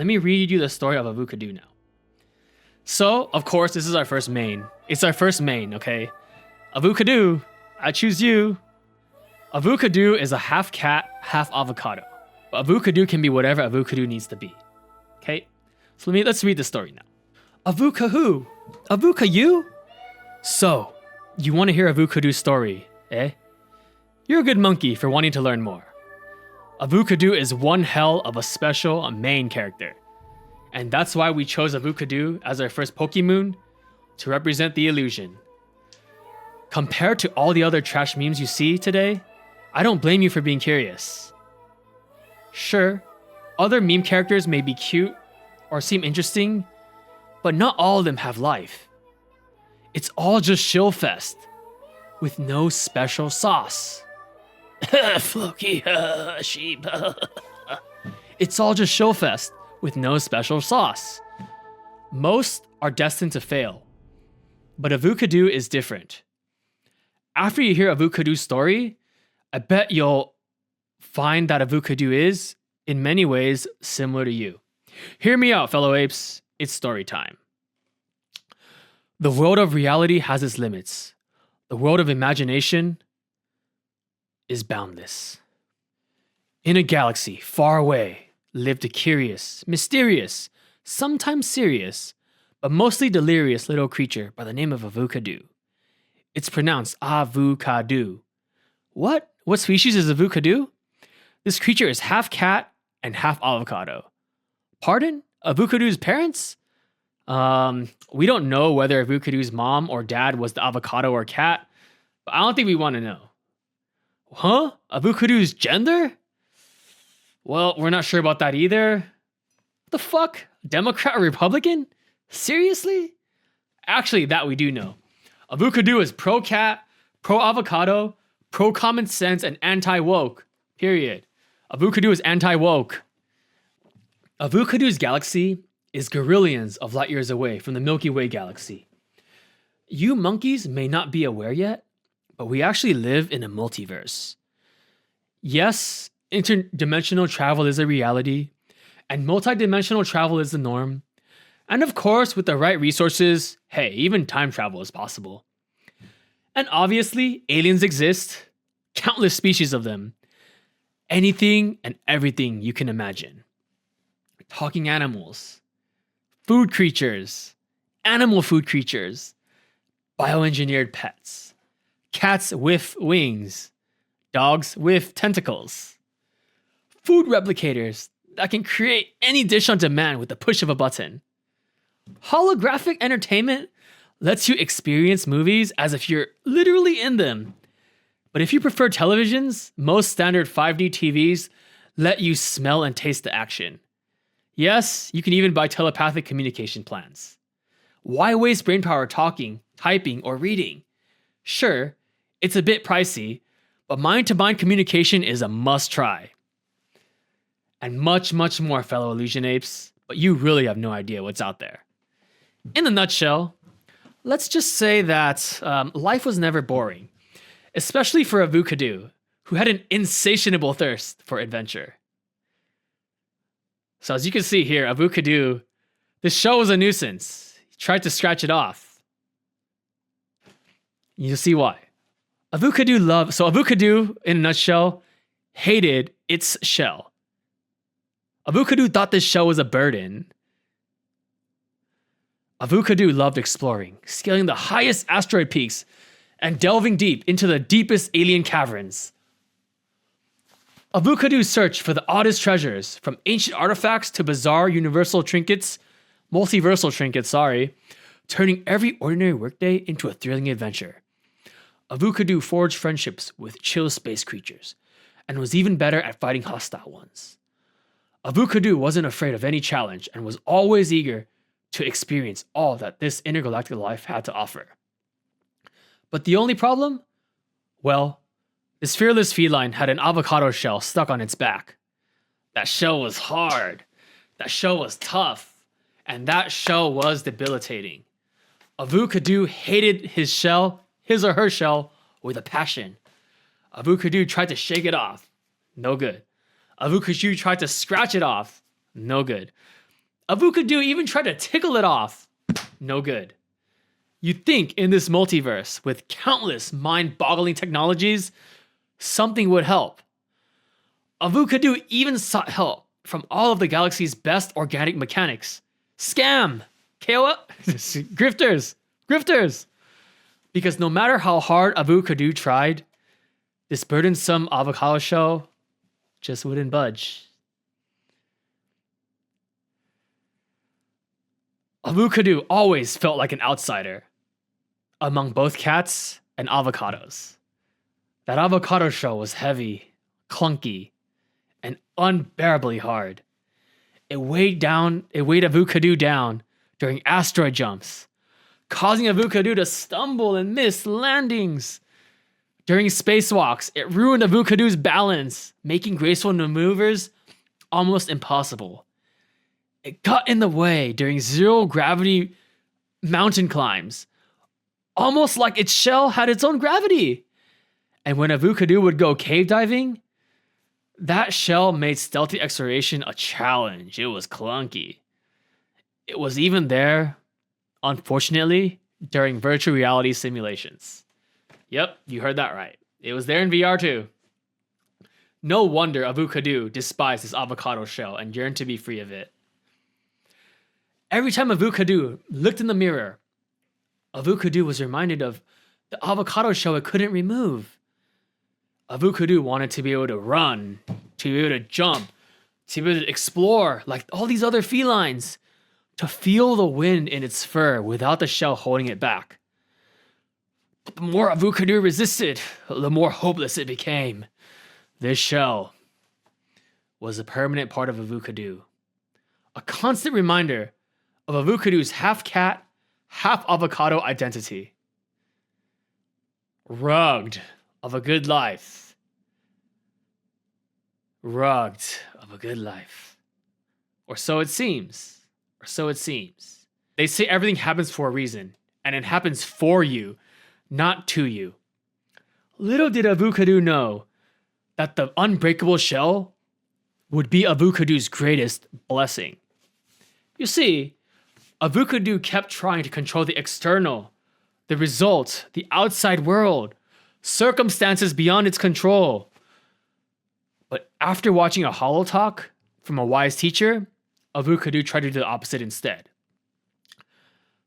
let me read you the story of Avukadu now. So, of course, this is our first main. It's our first main, okay? Avukadu, I choose you. Avukadu is a half cat, half avocado. But Avukadu can be whatever Avukadu needs to be. Okay? So let's read the story now. Avuka you? So, you want to hear Avukadu's story, eh? You're a good monkey for wanting to learn more. Avukadu is one hell of a special main character. And that's why we chose Avukadu as our first Pokemoon to represent the illusion. Compared to all the other trash memes you see today, I don't blame you for being curious. Sure, other meme characters may be cute or seem interesting, but not all of them have life. It's all just shillfest, with no special sauce. Floki, sheep. It's all just shillfest, with no special sauce. Most are destined to fail, but Avukadu is different. After you hear Avukadu's story, I bet you'll find that Avukadu is, in many ways, similar to you. Hear me out, fellow apes. It's story time. The world of reality has its limits. The world of imagination is boundless. In a galaxy far away lived a curious, mysterious, sometimes serious, but mostly delirious little creature by the name of Avukadu. It's pronounced avukadu. What? What species is Avukadu? This creature is half cat and half avocado. Pardon? Avukadu's parents? We don't know whether Avukadu's mom or dad was the avocado or cat, but I don't think we want to know. Huh? Avukadu's gender? Well, we're not sure about that either. What the fuck? Democrat or Republican? Seriously? Actually, that we do know. Avukadu is pro-cat, pro-avocado, pro-common sense, and anti-woke. Period. Avukadu is anti-woke. Avukadu's galaxy is gorillions of light years away from the Milky Way galaxy. You monkeys may not be aware yet, but we actually live in a multiverse. Yes, interdimensional travel is a reality, and multidimensional travel is the norm. And of course, with the right resources, hey, even time travel is possible. And obviously, aliens exist, countless species of them. Anything and everything you can imagine. Talking animals, food creatures, animal food creatures, bioengineered pets, cats with wings, dogs with tentacles, food replicators that can create any dish on demand with the push of a button. Holographic entertainment lets you experience movies as if you're literally in them. But if you prefer televisions, most standard 5D TVs let you smell and taste the action. Yes, you can even buy telepathic communication plans. Why waste brainpower talking, typing, or reading? Sure, it's a bit pricey, but mind-to-mind communication is a must-try. And much, much more, fellow illusion apes, but you really have no idea what's out there. In a nutshell, let's just say that life was never boring, especially for Avukadu, who had an insatiable thirst for adventure. So as you can see here, Avukadu, this shell was a nuisance. He tried to scratch it off. You'll see why. Avukadu, in a nutshell, hated its shell. Avukadu thought this shell was a burden. Avukadu loved exploring, scaling the highest asteroid peaks, and delving deep into the deepest alien caverns. Avukadu searched for the oddest treasures, from ancient artifacts to bizarre multiversal trinkets, turning every ordinary workday into a thrilling adventure. Avukadu forged friendships with chill space creatures, and was even better at fighting hostile ones. Avukadu wasn't afraid of any challenge and was always eager to experience all that this intergalactic life had to offer. But the only problem? Well, this fearless feline had an avocado shell stuck on its back. That shell was hard, that shell was tough, and that shell was debilitating. Avukadu hated his or her shell, with a passion. Avukadu tried to shake it off. No good. Avukadu tried to scratch it off. No good. Avukadu even tried to tickle it off. No good. You'd think in this multiverse, with countless mind-boggling technologies, something would help. Avukadu even sought help from all of the galaxy's best organic mechanics. Scam! KOL? Grifters! Because no matter how hard Avukadu tried, this burdensome avocado shell just wouldn't budge. Avukadu always felt like an outsider among both cats and avocados. That avocado shell was heavy, clunky, and unbearably hard. It weighed Avukadu down during asteroid jumps, causing Avukadu to stumble and miss landings. During spacewalks, it ruined Avukadu's balance, making graceful maneuvers almost impossible. It got in the way during zero-gravity mountain climbs, almost like its shell had its own gravity. And when Avukadu would go cave diving, that shell made stealthy exploration a challenge. It was clunky. It was even there, unfortunately, during virtual reality simulations. Yep, you heard that right. It was there in VR too. No wonder Avukadu despised his avocado shell and yearned to be free of it. Every time Avukadu looked in the mirror, Avukadu was reminded of the avocado shell it couldn't remove. Avukadu wanted to be able to run, to be able to jump, to be able to explore like all these other felines, to feel the wind in its fur without the shell holding it back. But the more Avukadu resisted, the more hopeless it became. This shell was a permanent part of Avukadu, a constant reminder of Avukadu's half cat, half avocado identity. Rugged of a good life. Rugged of a good life. Or so it seems. They say everything happens for a reason, and it happens for you, not to you. Little did Avukadu know that the unbreakable shell would be Avukadu's greatest blessing. You see, Avukadu kept trying to control the external, the result, the outside world, circumstances beyond its control. But after watching a holo talk from a wise teacher, Avukadu tried to do the opposite instead.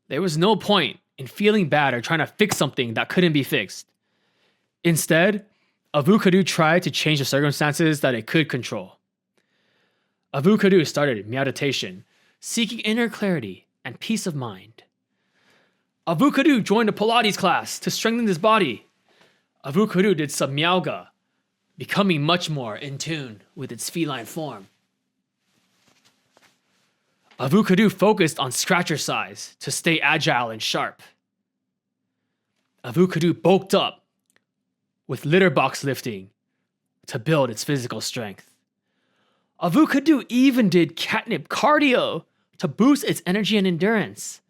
There was no point in feeling bad or trying to fix something that couldn't be fixed. Instead, Avukadu tried to change the circumstances that it could control. Avukadu started meditation, seeking inner clarity and peace of mind. Avukadu joined a Pilates class to strengthen his body. Avukadu did some yoga, becoming much more in tune with its feline form. Avukadu focused on scratchercise to stay agile and sharp. Avukadu bulked up with litter box lifting to build its physical strength. Avukadu even did catnip cardio to boost its energy and endurance.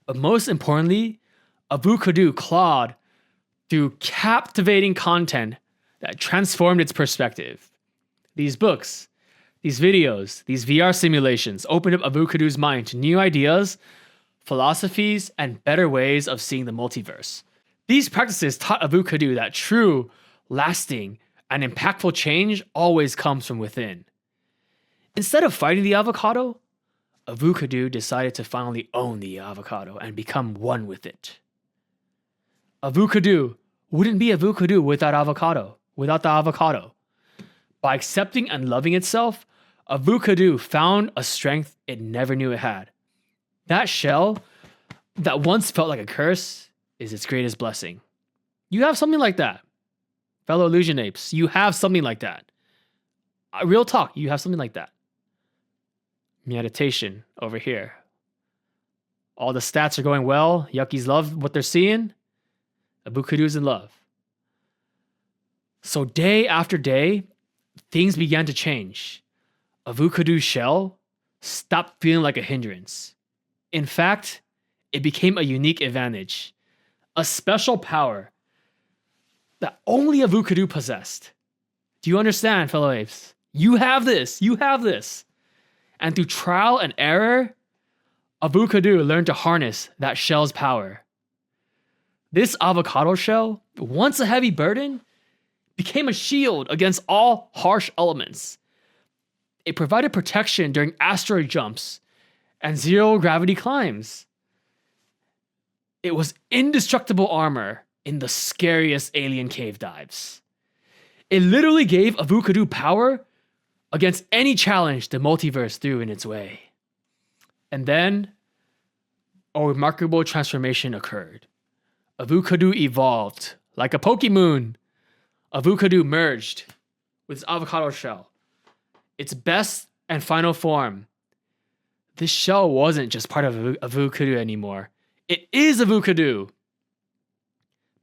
But most importantly, Avukadu clawed through captivating content that transformed its perspective. These books, these videos, these VR simulations opened up Avukadu's mind to new ideas, philosophies, and better ways of seeing the multiverse. These practices taught Avukadu that true, lasting, and impactful change always comes from within. Instead of fighting the avocado, Avukadu decided to finally own the avocado and become one with it. Avukadu wouldn't be Avukadu without the avocado. By accepting and loving itself, Avukadu found a strength it never knew it had. That shell that once felt like a curse is its greatest blessing. You have something like that. Fellow illusion apes, you have something like that. Real talk, you have something like that. Meditation over here. All the stats are going well. Yuckies love what they're seeing. Avukadu's in love. So day after day, things began to change. Avukadu's shell stopped feeling like a hindrance. In fact, it became a unique advantage, a special power that only Avukadu possessed. Do you understand, fellow apes? You have this. And through trial and error, Avukadu learned to harness that shell's power. This avocado shell, once a heavy burden, became a shield against all harsh elements. It provided protection during asteroid jumps and zero-gravity climbs. It was indestructible armor in the scariest alien cave dives. It literally gave Avukadu power against any challenge the multiverse threw in its way. And then, a remarkable transformation occurred. Avukadu evolved like a Pokemon. Avukadu merged with its avocado shell, its best and final form. This shell wasn't just part of Avukadu anymore. It is Avukadu.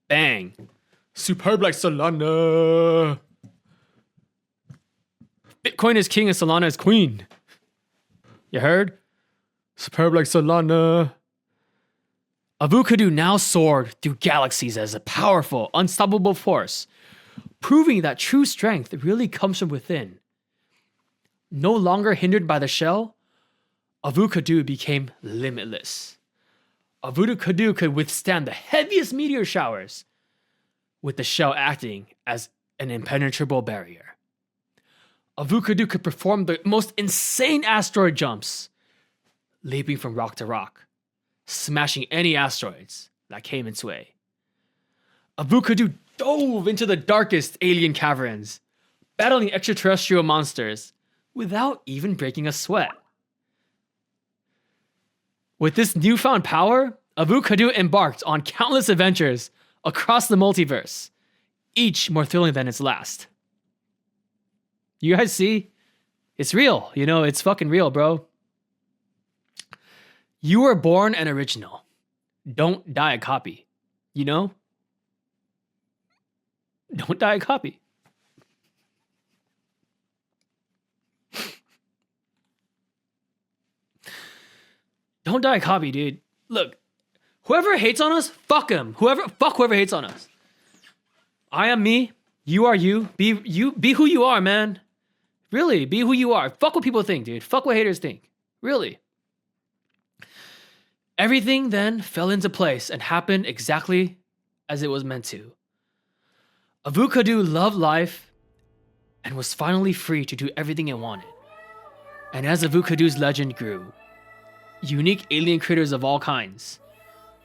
Bang. Superb like Solana. Bitcoin is king and Solana is queen. You heard? Superb like Solana. Avukadu now soared through galaxies as a powerful, unstoppable force, proving that true strength really comes from within. No longer hindered by the shell, Avukadu became limitless. Avukadu could withstand the heaviest meteor showers, with the shell acting as an impenetrable barrier. Avukadu could perform the most insane asteroid jumps, leaping from rock to rock, smashing any asteroids that came its way. Avukadu dove into the darkest alien caverns, battling extraterrestrial monsters without even breaking a sweat. With this newfound power, Avukadu embarked on countless adventures across the multiverse, each more thrilling than its last. You guys see? It's real. You know, it's fucking real, bro. You were born an original. Don't die a copy. You know? Don't die a copy. Don't die a copy, dude. Look, whoever hates on us, fuck him. Fuck whoever hates on us. I am me. You are you. Be who you are, man. Really, be who you are. Fuck what people think, dude. Fuck what haters think. Really. Everything then fell into place and happened exactly as it was meant to. Avukadu loved life and was finally free to do everything it wanted. And as Avukadu's legend grew, unique alien critters of all kinds,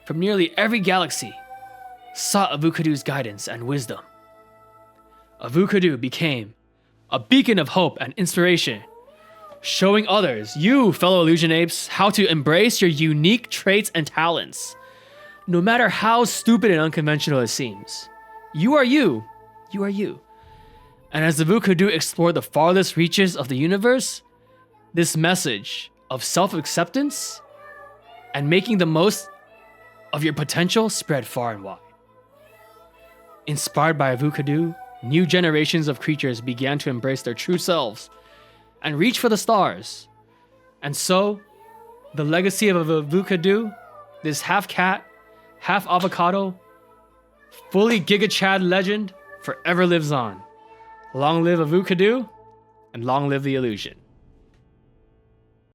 from nearly every galaxy, sought Avukadu's guidance and wisdom. Avukadu became a beacon of hope and inspiration, showing others, you fellow illusion apes, how to embrace your unique traits and talents, no matter how stupid and unconventional it seems. You are you. You are you. And as Avukadu explored the farthest reaches of the universe, this message of self-acceptance and making the most of your potential spread far and wide. Inspired by Avukadu, new generations of creatures began to embrace their true selves and reach for the stars. And so, the legacy of Avukadu, this half cat, half avocado, fully Giga Chad legend, forever lives on. Long live Avukadu, and long live the illusion.